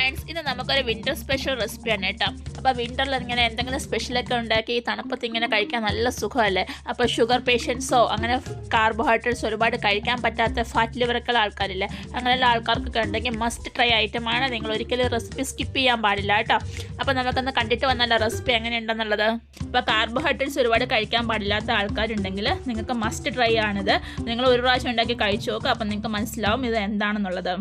Friends, ഇന്ന് നമുക്കൊരു winter special റെസിപ്പിയാണ് കേട്ടോ. അപ്പോൾ വിൻ്ററിൽ ഇങ്ങനെ എന്തെങ്കിലും സ്പെഷ്യലൊക്കെ ഉണ്ടാക്കി തണുപ്പത്ത് ഇങ്ങനെ കഴിക്കാൻ നല്ല സുഖമല്ലേ. അപ്പോൾ ഷുഗർ പേഷ്യൻസോ അങ്ങനെ കാർബോഹൈഡ്രേറ്റ്സ് ഒരുപാട് കഴിക്കാൻ പറ്റാത്ത ഫാറ്റ് ലിവറൊക്കെ ആൾക്കാരില്ലേ, അങ്ങനെയുള്ള ആൾക്കാർക്കൊക്കെ ഉണ്ടെങ്കിൽ മസ്റ്റ് ട്രൈ ഐറ്റമാണ്. നിങ്ങൾ ഒരിക്കലും റെസിപ്പി സ്കിപ്പ് ചെയ്യാൻ പാടില്ല കേട്ടോ. അപ്പോൾ നമുക്കൊന്ന് കണ്ടിട്ട് വന്നല്ലോ റെസിപ്പി എങ്ങനെയുണ്ടെന്നുള്ളത്. അപ്പോൾ കാർബോഹൈഡ്രേറ്റ്സ് ഒരുപാട് കഴിക്കാൻ പാടില്ലാത്ത ആൾക്കാരുണ്ടെങ്കിൽ നിങ്ങൾക്ക് മസ്റ്റ് ട്രൈ ആണിത്. നിങ്ങൾ ഒരു പ്രാവശ്യം ഉണ്ടാക്കി കഴിച്ചു നോക്കുക, അപ്പോൾ നിങ്ങൾക്ക് മനസ്സിലാവും ഇത് എന്താണെന്നുള്ളത്.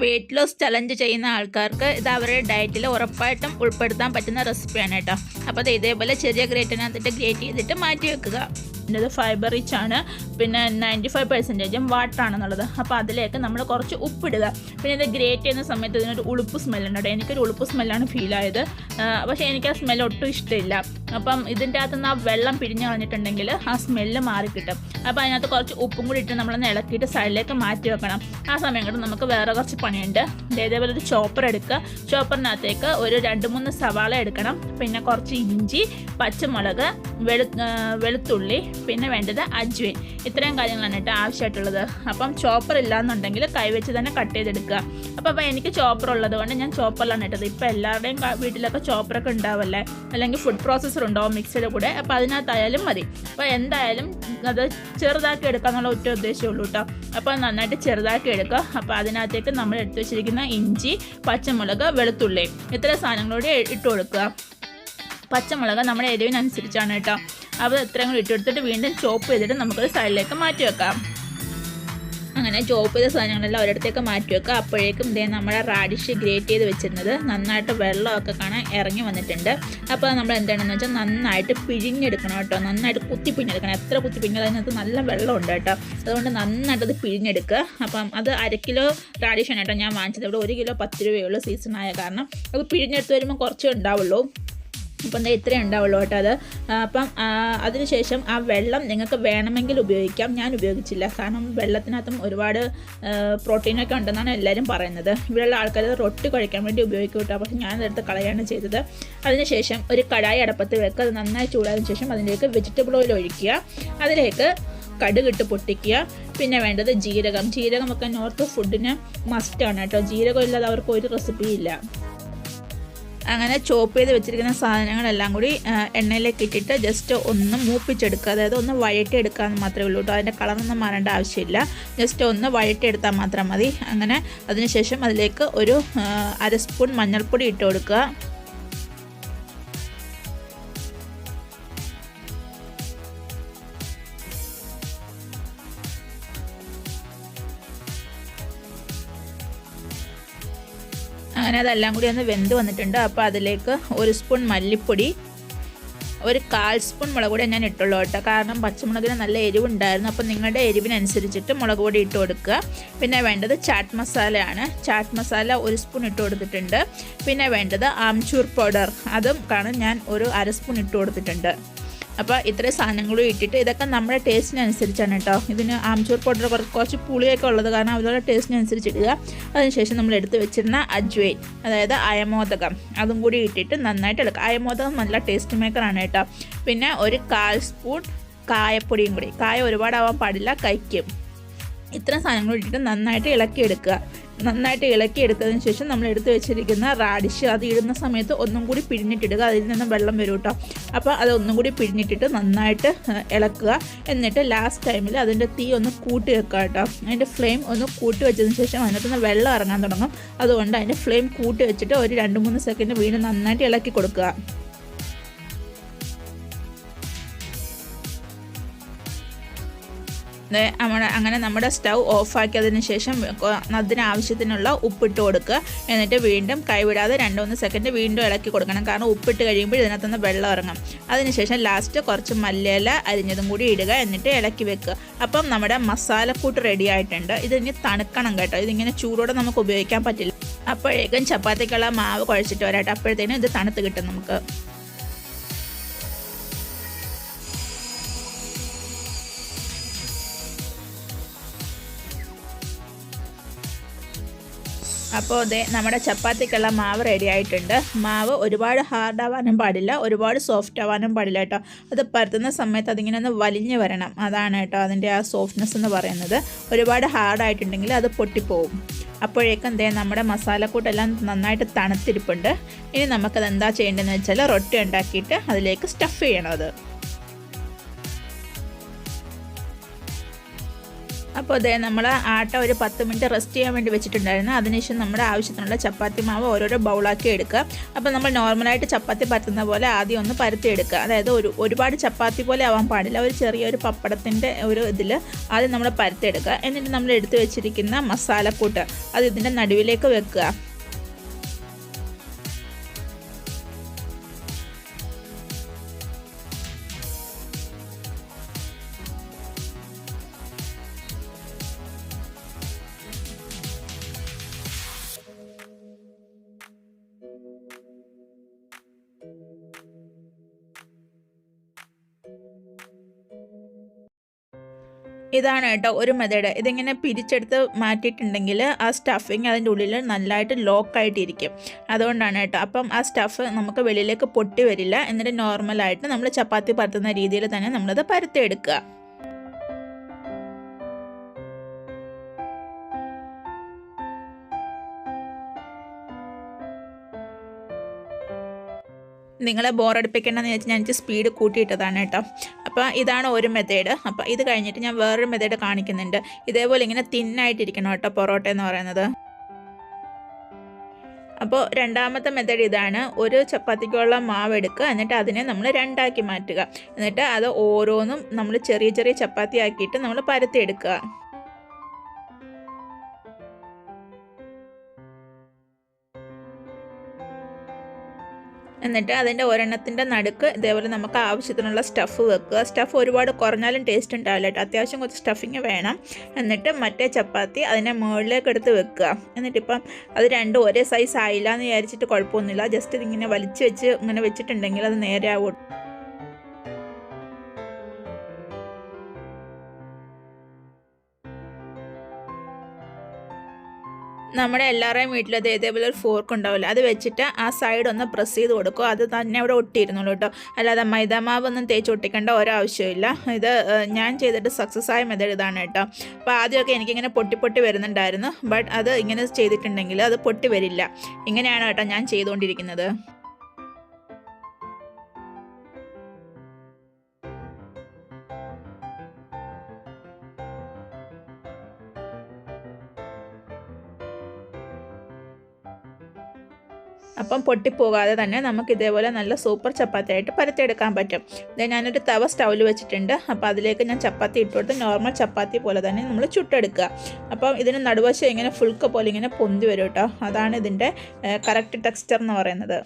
വെയിറ്റ് ലോസ് ചലഞ്ച് ചെയ്യുന്ന ആൾക്കാർക്ക് ഇത് അവരുടെ ഡയറ്റിൽ ഉറപ്പായിട്ടും ഉൾപ്പെടുത്താൻ പറ്റുന്ന റെസിപ്പിയാണ് കേട്ടോ. അപ്പോൾ അത് ഇതേപോലെ ചെറിയ ഗ്രേറ്റിനകത്തിട്ട് ഗ്രേറ്റ് ചെയ്തിട്ട് മാറ്റി വെക്കുക. ഇത് ഫൈബർ റിച്ച് ആണ്, പിന്നെ 95% വാട്ടറാണെന്നുള്ളത്. അപ്പോൾ അതിലേക്ക് നമ്മൾ കുറച്ച് ഉപ്പിടുക. പിന്നെ ഇത് ഗ്രേറ്റ് ചെയ്യുന്ന സമയത്ത് ഇതിനൊരു ഉളുപ്പ് സ്മെല്ലുണ്ട് കേട്ടോ. എനിക്കൊരു ഉളുപ്പ് സ്മെല്ലാണ് ഫീൽ ആയത്, പക്ഷേ എനിക്ക് ആ സ്മെല്ല് ഒട്ടും ഇഷ്ടമില്ല. അപ്പം ഇതിൻ്റെ അകത്തുനിന്ന് ആ വെള്ളം പിഴിഞ്ഞ് കളഞ്ഞിട്ടുണ്ടെങ്കിൽ ആ സ്മെല്ല് മാറിക്കിട്ടും. അപ്പോൾ അതിനകത്ത് കുറച്ച് ഉപ്പും കൂടി ഇട്ട് നമ്മളൊന്ന് ഇളക്കിയിട്ട് സൈഡിലേക്ക് മാറ്റി വെക്കണം. ആ സമയം കൊണ്ട് നമുക്ക് വേറെ കുറച്ച് പണിയുണ്ട്. ഇതേപോലെ ഒരു ചോപ്പർ എടുക്കുക. ചോപ്പറിനകത്തേക്ക് ഒരു 2-3 സവാള എടുക്കണം. പിന്നെ കുറച്ച് ഇഞ്ചി, പച്ചമുളക്, വെളുത്തുള്ളി, പിന്നെ വേണ്ടത് അജ്വൈൻ. ഇത്രയും കാര്യങ്ങളാണ് കേട്ടോ ആവശ്യമായിട്ടുള്ളത്. അപ്പം ചോപ്പർ ഇല്ലാന്നുണ്ടെങ്കിൽ കൈവച്ച് തന്നെ കട്ട് ചെയ്തെടുക്കുക. അപ്പോൾ എനിക്ക് ചോപ്പർ ഉള്ളത് കൊണ്ട് ഞാൻ ചോപ്പറിലാണ് ഇട്ടത്. ഇപ്പോൾ എല്ലാവരുടെയും വീട്ടിലൊക്കെ ചോപ്പറൊക്കെ ഉണ്ടാവല്ലേ, അല്ലെങ്കിൽ ഫുഡ് പ്രോസസ്സർ ഉണ്ടാവും മിക്സിയുടെ കൂടെ. അപ്പോൾ അതിനകത്തായാലും മതി. അപ്പോൾ എന്തായാലും അത് ചെറുതാക്കി എടുക്കുക എന്നുള്ള ഒറ്റ ഉദ്ദേശമേ ഉള്ളൂ കേട്ടോ. അപ്പോൾ നന്നായിട്ട് ചെറുതാക്കി എടുക്കുക. അപ്പോൾ അതിനകത്തേക്ക് നമ്മൾ എടുത്തു വെച്ചിരിക്കുന്ന ഇഞ്ചി, പച്ചമുളക്, വെളുത്തുള്ളി ഇത്ര സാധനങ്ങളോടെ ഇട്ട് കൊടുക്കുക. പച്ചമുളക് നമ്മുടെ എരിവിനനുസരിച്ചാണ് കേട്ടോ. അപ്പോൾ ഇത്രയും കൂടി ഇട്ടെടുത്തിട്ട് വീണ്ടും ചോപ്പ് ചെയ്തിട്ട് നമുക്കത് സൈഡിലേക്ക് മാറ്റി വെക്കാം. അങ്ങനെ ചോപ്പ് ചെയ്ത സാധനങ്ങളെല്ലാം ഒരിടത്തേക്ക് മാറ്റി വെക്കുക. അപ്പോഴേക്കും ഇതേ നമ്മുടെ റാഡിഷ് ഗ്രേറ്റ് ചെയ്ത് വെച്ചിരുന്നത് നന്നായിട്ട് വെള്ളമൊക്കെ കാണാൻ ഇറങ്ങി വന്നിട്ടുണ്ട്. അപ്പോൾ നമ്മൾ എന്താണെന്ന് വെച്ചാൽ നന്നായിട്ട് പിഴിഞ്ഞെടുക്കണം കേട്ടോ. നന്നായിട്ട് കുത്തി പിഴിഞ്ഞെടുക്കണം. എത്ര കുത്തി പിഴിഞ്ഞാൽ അതിനകത്ത് നല്ല വെള്ളമുണ്ട് കേട്ടോ. അതുകൊണ്ട് നന്നായിട്ടത് പിഴിഞ്ഞെടുക്കുക. അപ്പം അത് 1 കിലോ റാഡിഷാണ് കേട്ടോ ഞാൻ വാങ്ങിച്ചത്. ഇവിടെ 1 കിലോ 10 രൂപയുള്ളൂ സീസണായ കാരണം. അത് പിഴിഞ്ഞെടുത്ത് വരുമ്പോൾ കുറച്ചേ ഉണ്ടാവുള്ളൂ. അപ്പം എന്താ ഇത്രയും ഉണ്ടാവുള്ളൂ കേട്ടോ അത്. അപ്പം അതിനുശേഷം ആ വെള്ളം നിങ്ങൾക്ക് വേണമെങ്കിൽ ഉപയോഗിക്കാം. ഞാൻ ഉപയോഗിച്ചില്ല, കാരണം വെള്ളത്തിനകത്തും ഒരുപാട് പ്രോട്ടീനൊക്കെ ഉണ്ടെന്നാണ് എല്ലാവരും പറയുന്നത്. ഇവിടെയുള്ള ആൾക്കാർ റൊട്ടി കഴിക്കാൻ വേണ്ടി ഉപയോഗിക്കും കേട്ടോ. പക്ഷേ ഞാനതെടുത്ത് കളയാണ് ചെയ്തത്. അതിനുശേഷം ഒരു കടായി അടപ്പത്ത് വെക്കുക. അത് നന്നായി ചൂടായതിനു ശേഷം അതിലേക്ക് വെജിറ്റബിൾ ഓയിൽ ഒഴിക്കുക. അതിലേക്ക് കടുകിട്ട് പൊട്ടിക്കുക. പിന്നെ വേണ്ടത് ജീരകം. ജീരകമൊക്കെ നോർത്ത് ഫുഡിന് മസ്റ്റാണ് കേട്ടോ. ജീരകം ഇല്ലാതെ അവർക്ക് ഒരു റെസിപ്പിയില്ല. അങ്ങനെ ചോപ്പ് ചെയ്ത് വെച്ചിരിക്കുന്ന സാധനങ്ങളെല്ലാം കൂടി എണ്ണയിലേക്ക് ഇട്ടിട്ട് ജസ്റ്റ് ഒന്ന് മൂപ്പിച്ചെടുക്കുക. അതായത് ഒന്ന് വഴറ്റിയെടുക്കുക എന്ന് മാത്രമേ ഉള്ളൂ കേട്ടോ. അതിൻ്റെ കളറൊന്നും മാറേണ്ട ആവശ്യമില്ല. ജസ്റ്റ് ഒന്ന് വഴറ്റിയെടുത്താൽ മാത്രം മതി. അങ്ങനെ അതിനുശേഷം അതിലേക്ക് ഒരു 1/2 സ്പൂൺ മഞ്ഞൾപ്പൊടി ഇട്ട് കൊടുക്കുക. അങ്ങനെ അതെല്ലാം കൂടി ഒന്ന് വെന്ത് വന്നിട്ടുണ്ട്. അപ്പോൾ അതിലേക്ക് 1 സ്പൂൺ മല്ലിപ്പൊടി, ഒരു 1/4 സ്പൂൺ മുളക് പൊടി ഞാൻ ഇട്ടുള്ളൂ കേട്ടോ. കാരണം പച്ചമുളകിന് നല്ല എരിവുണ്ടായിരുന്നു. അപ്പോൾ നിങ്ങളുടെ എരിവിനനുസരിച്ചിട്ട് മുളക് പൊടി ഇട്ട് കൊടുക്കുക. പിന്നെ വേണ്ടത് ചാറ്റ് മസാലയാണ്. ചാറ്റ് മസാല 1 സ്പൂൺ ഇട്ട് കൊടുത്തിട്ടുണ്ട്. പിന്നെ വേണ്ടത് ആംചൂർ പൗഡർ, അതും കാണും ഞാൻ ഒരു 1/2 സ്പൂൺ ഇട്ട് കൊടുത്തിട്ടുണ്ട്. അപ്പോൾ ഇത്രയും സാധനങ്ങളും ഇട്ടിട്ട് ഇതൊക്കെ നമ്മുടെ ടേസ്റ്റിനനുസരിച്ചാണ് കേട്ടോ. ഇതിന് ആംചൂർ പൗഡർ കുറച്ച് പുളിയൊക്കെ ഉള്ളത് കാരണം അവരുടെ ടേസ്റ്റിനനുസരിച്ച് ഇടുക. അതിനുശേഷം നമ്മൾ എടുത്ത് വെച്ചിരുന്ന അജ്വൈൻ, അതായത് അയമോദകം, അതും കൂടി ഇട്ടിട്ട് നന്നായിട്ട് ഇളക്കുക. അയമോദകം നല്ല ടേസ്റ്റ് മേക്കറാണ് കേട്ടോ. പിന്നെ ഒരു 1/4 സ്പൂൺ കായപ്പൊടിയും കൂടി. കായ ഒരുപാടാവാൻ പാടില്ല, കഴിക്കും. ഇത്രയും സാധനങ്ങൾ ഇട്ടിട്ട് നന്നായിട്ട് ഇളക്കിയെടുക്കുക. നന്നായിട്ട് ഇളക്കിയെടുത്തതിന് ശേഷം നമ്മൾ എടുത്ത് വെച്ചിരിക്കുന്ന റാഡിഷ് അത് ഇടുന്ന സമയത്ത് ഒന്നും കൂടി പിഴിഞ്ഞിട്ടിടുക. അതിൽ നിന്ന് വെള്ളം വരും കേട്ടോ. അപ്പോൾ അത് ഒന്നും കൂടി പിഴിഞ്ഞിട്ടിട്ട് നന്നായിട്ട് ഇളക്കുക. എന്നിട്ട് ലാസ്റ്റ് ടൈമിൽ അതിൻ്റെ തീ ഒന്ന് കൂട്ടി വെക്കുക കേട്ടോ. അതിൻ്റെ ഫ്ലെയിം ഒന്ന് കൂട്ടി വെച്ചതിന് ശേഷം അതിനകത്ത് നിന്ന് വെള്ളം ഇറങ്ങാൻ തുടങ്ങും. അതുകൊണ്ട് അതിൻ്റെ ഫ്ലെയിം കൂട്ടി വെച്ചിട്ട് ഒരു 2-3 സെക്കൻഡ് വീണ്ടും നന്നായിട്ട് ഇളക്കി കൊടുക്കുക. അങ്ങനെ നമ്മുടെ സ്റ്റൗ ഓഫാക്കിയതിന് ശേഷം അതിനാവശ്യത്തിനുള്ള ഉപ്പിട്ട് കൊടുക്കുക. എന്നിട്ട് വീണ്ടും കൈവിടാതെ 2-3 സെക്കൻഡ് വീണ്ടും ഇളക്കി കൊടുക്കണം. കാരണം ഉപ്പിട്ട് കഴിയുമ്പോൾ ഇതിനകത്തുനിന്ന് വെള്ളം ഇറങ്ങും. അതിനുശേഷം ലാസ്റ്റ് കുറച്ച് മല്ലിയില അരിഞ്ഞതും കൂടി ഇടുക. എന്നിട്ട് ഇളക്കി വെക്കുക. അപ്പം നമ്മുടെ മസാലക്കൂട്ട് റെഡി ആയിട്ടുണ്ട്. ഇതിനി തണുക്കണം കേട്ടോ. ഇതിങ്ങനെ ചൂടോടെ നമുക്ക് ഉപയോഗിക്കാൻ പറ്റില്ല. അപ്പോഴേക്കും ചപ്പാത്തിക്കുള്ള മാവ് കുഴച്ചിട്ട് വരാട്ടോ. അപ്പോഴത്തേനും ഇത് തണുത്ത് കിട്ടും നമുക്ക്. അപ്പോൾ അതെ നമ്മുടെ ചപ്പാത്തിക്കുള്ള മാവ് റെഡി ആയിട്ടുണ്ട്. മാവ് ഒരുപാട് ഹാർഡ് ആവാനും പാടില്ല, ഒരുപാട് സോഫ്റ്റ് ആവാനും പാടില്ല കേട്ടോ. അത് പരത്തുന്ന സമയത്ത് അതിങ്ങനെ ഒന്ന് വലിഞ്ഞ് വരണം, അതാണ് കേട്ടോ അതിൻ്റെ ആ സോഫ്റ്റ്നെസ് എന്ന് പറയുന്നത്. ഒരുപാട് ഹാർഡായിട്ടുണ്ടെങ്കിൽ അത് പൊട്ടിപ്പോവും. അപ്പോഴേക്കും എന്തേ നമ്മുടെ മസാലക്കൂട്ടെല്ലാം നന്നായിട്ട് തണുത്തിരിപ്പുണ്ട്. ഇനി നമുക്കത് എന്താ ചെയ്യേണ്ടതെന്ന് വെച്ചാൽ റൊട്ടി ഉണ്ടാക്കിയിട്ട് അതിലേക്ക് സ്റ്റഫ് ചെയ്യണം. അത് അപ്പോൾ അതേ നമ്മൾ ആട്ട ഒരു 10 മിനിറ്റ് റെസ്റ്റ് ചെയ്യാൻ വേണ്ടി വെച്ചിട്ടുണ്ടായിരുന്നു. അതിനുശേഷം നമ്മുടെ ആവശ്യത്തിനുള്ള ചപ്പാത്തി മാവ് ഓരോരോ ബൗളാക്കി എടുക്കുക. അപ്പോൾ നമ്മൾ നോർമലായിട്ട് ചപ്പാത്തി പരത്തുന്ന പോലെ ആദ്യം ഒന്ന് പരത്തി എടുക്കുക. അതായത് ഒരുപാട് ചപ്പാത്തി പോലെ ആവാൻ പാടില്ല, ഒരു ചെറിയൊരു പപ്പടത്തിൻ്റെ ഒരു ഇതിൽ ആദ്യം നമ്മൾ പരത്തിയെടുക്കുക. എന്നിട്ട് നമ്മൾ എടുത്തു വെച്ചിരിക്കുന്ന മസാലക്കൂട്ട് അത് ഇതിൻ്റെ നടുവിലേക്ക് വെക്കുക. ഇതാണ് കേട്ടോ ഒരു മെത്തേഡ്. ഇതിങ്ങനെ പിരിച്ചെടുത്ത് മാറ്റിയിട്ടുണ്ടെങ്കിൽ ആ സ്റ്റഫിങ് അതിൻ്റെ ഉള്ളിൽ നല്ലതായിട്ട് ലോക്കായിട്ടിരിക്കും. അതുകൊണ്ടാണ് കേട്ടോ. അപ്പം ആ സ്റ്റഫ് നമുക്ക് വെളിയിലേക്ക് പൊട്ടി വരില്ല. എന്നിട്ട് നോർമലായിട്ട് നമ്മൾ ചപ്പാത്തി പരത്തുന്ന രീതിയിൽ തന്നെ നമ്മളത് പരത്തിയെടുക്കുക. നിങ്ങളെ ബോറടിപ്പിക്കേണ്ടെന്ന് വെച്ചാൽ ഞാൻ സ്പീഡ് കൂട്ടിയിട്ടതാണ് കേട്ടോ. അപ്പോൾ ഇതാണ് ഒരു മെത്തേഡ്. അപ്പോൾ ഇത് കഴിഞ്ഞിട്ട് ഞാൻ വേറൊരു മെത്തേഡ് കാണിക്കുന്നുണ്ട്. ഇതേപോലെ ഇങ്ങനെ തിന്നായിട്ടിരിക്കണം കേട്ടോ പൊറോട്ട എന്ന് പറയുന്നത്. അപ്പോൾ രണ്ടാമത്തെ മെത്തേഡ് ഇതാണ്. ഒരു ചപ്പാത്തിക്കുള്ള മാവ് എടുക്കുക, എന്നിട്ട് അതിനെ നമ്മൾ രണ്ടാക്കി മാറ്റുക. എന്നിട്ട് അത് ഓരോന്നും നമ്മൾ ചെറിയ ചെറിയ ചപ്പാത്തി ആക്കിയിട്ട് നമ്മൾ പരത്തിയെടുക്കുക. എന്നിട്ട് അതിൻ്റെ ഒരെണ്ണത്തിൻ്റെ നടുക്ക് ഇതേപോലെ നമുക്ക് ആവശ്യത്തിനുള്ള സ്റ്റഫ് വെക്കുക. സ്റ്റഫ് ഒരുപാട് കുറഞ്ഞാലും ടേസ്റ്റ് ഉണ്ടാവില്ല കേട്ടോ, അത്യാവശ്യം കുറച്ച് സ്റ്റഫിങ് വേണം. എന്നിട്ട് മറ്റേ ചപ്പാത്തി അതിനെ മുകളിലേക്ക് എടുത്ത് വെക്കുക. എന്നിട്ടിപ്പം അത് രണ്ടും ഒരേ സൈസ് ആയില്ല എന്ന് വിചാരിച്ചിട്ട് കുഴപ്പമൊന്നുമില്ല. ജസ്റ്റ് ഇതിങ്ങനെ വലിച്ച് വെച്ച് ഇങ്ങനെ വെച്ചിട്ടുണ്ടെങ്കിൽ അത് നേരെ ആവും. നമ്മുടെ എല്ലാവരുടെയും വീട്ടിൽ ഇതേപോലെ ഒരു ഫോർക്ക് ഉണ്ടാവില്ല, അത് വെച്ചിട്ട് ആ സൈഡ് ഒന്ന് പ്രസ് ചെയ്ത് കൊടുക്കുക. അത് തന്നെ അവിടെ ഒട്ടിയിരുന്നുള്ളൂ കേട്ടോ. അല്ലാതെ മൈദാമാവൊന്നും തേച്ച് ഒട്ടിക്കേണ്ട ഒരാവശ്യമില്ല. ഇത് ഞാൻ ചെയ്തിട്ട് സക്സസ് ആയ മെത്തേഡ് ഇതാണ് കേട്ടോ. അപ്പോൾ ആദ്യമൊക്കെ എനിക്കിങ്ങനെ പൊട്ടി വരുന്നുണ്ടായിരുന്നു. ബട്ട് അത് ഇങ്ങനെ ചെയ്തിട്ടുണ്ടെങ്കിൽ അത് പൊട്ടി വരില്ല. ഇങ്ങനെയാണ് കേട്ടോ ഞാൻ ചെയ്തുകൊണ്ടിരിക്കുന്നത്. അപ്പം പൊട്ടിപ്പോകാതെ തന്നെ നമുക്ക് ഇതേപോലെ നല്ല സൂപ്പർ ചപ്പാത്തിയായിട്ട് പരത്തിയെടുക്കാൻ പറ്റും. ഞാനൊരു തവ സ്റ്റൗവിൽ വെച്ചിട്ടുണ്ട്. അപ്പോൾ അതിലേക്ക് ഞാൻ ചപ്പാത്തി ഇട്ട് കൊടുത്ത് നോർമൽ ചപ്പാത്തി പോലെ തന്നെ നമ്മൾ ചുട്ടെടുക്കുക. അപ്പം ഇതിന് നടുവശം ഇങ്ങനെ ഫുൾക്ക പോലെ ഇങ്ങനെ പൊന്തി വരും കേട്ടോ. അതാണ് ഇതിൻ്റെ കറക്റ്റ് ടെക്സ്ചർ എന്ന് പറയുന്നത്.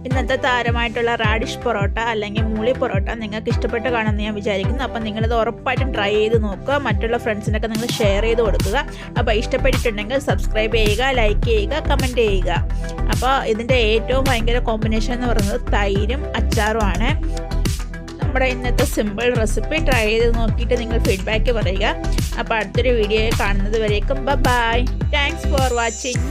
ഇന്നത്തെ താരമായിട്ടുള്ള റാഡിഷ് പൊറോട്ട അല്ലെങ്കിൽ മൂളി പൊറോട്ട നിങ്ങൾക്ക് ഇഷ്ടപ്പെട്ട് കാണുമെന്ന് ഞാൻ വിചാരിക്കുന്നു. അപ്പം നിങ്ങളിത് ഉറപ്പായിട്ടും ട്രൈ ചെയ്ത് നോക്കുക. മറ്റുള്ള ഫ്രണ്ട്സിനൊക്കെ നിങ്ങൾ ഷെയർ ചെയ്ത് കൊടുക്കുക. അപ്പോൾ ഇഷ്ടപ്പെട്ടിട്ടുണ്ടെങ്കിൽ സബ്സ്ക്രൈബ് ചെയ്യുക, ലൈക്ക് ചെയ്യുക, കമൻറ്റ് ചെയ്യുക. അപ്പോൾ ഇതിൻ്റെ ഏറ്റവും ഭയങ്കര കോമ്പിനേഷൻ എന്ന് പറയുന്നത് തൈരും അച്ചാറുമാണ്. നമ്മുടെ ഇന്നത്തെ സിമ്പിൾ റെസിപ്പി ട്രൈ ചെയ്ത് നോക്കിയിട്ട് നിങ്ങൾ ഫീഡ്ബാക്ക് പറയുക. അപ്പോൾ അടുത്തൊരു വീഡിയോ കാണുന്നത് വരേക്കും ബൈ. Thanks for watching.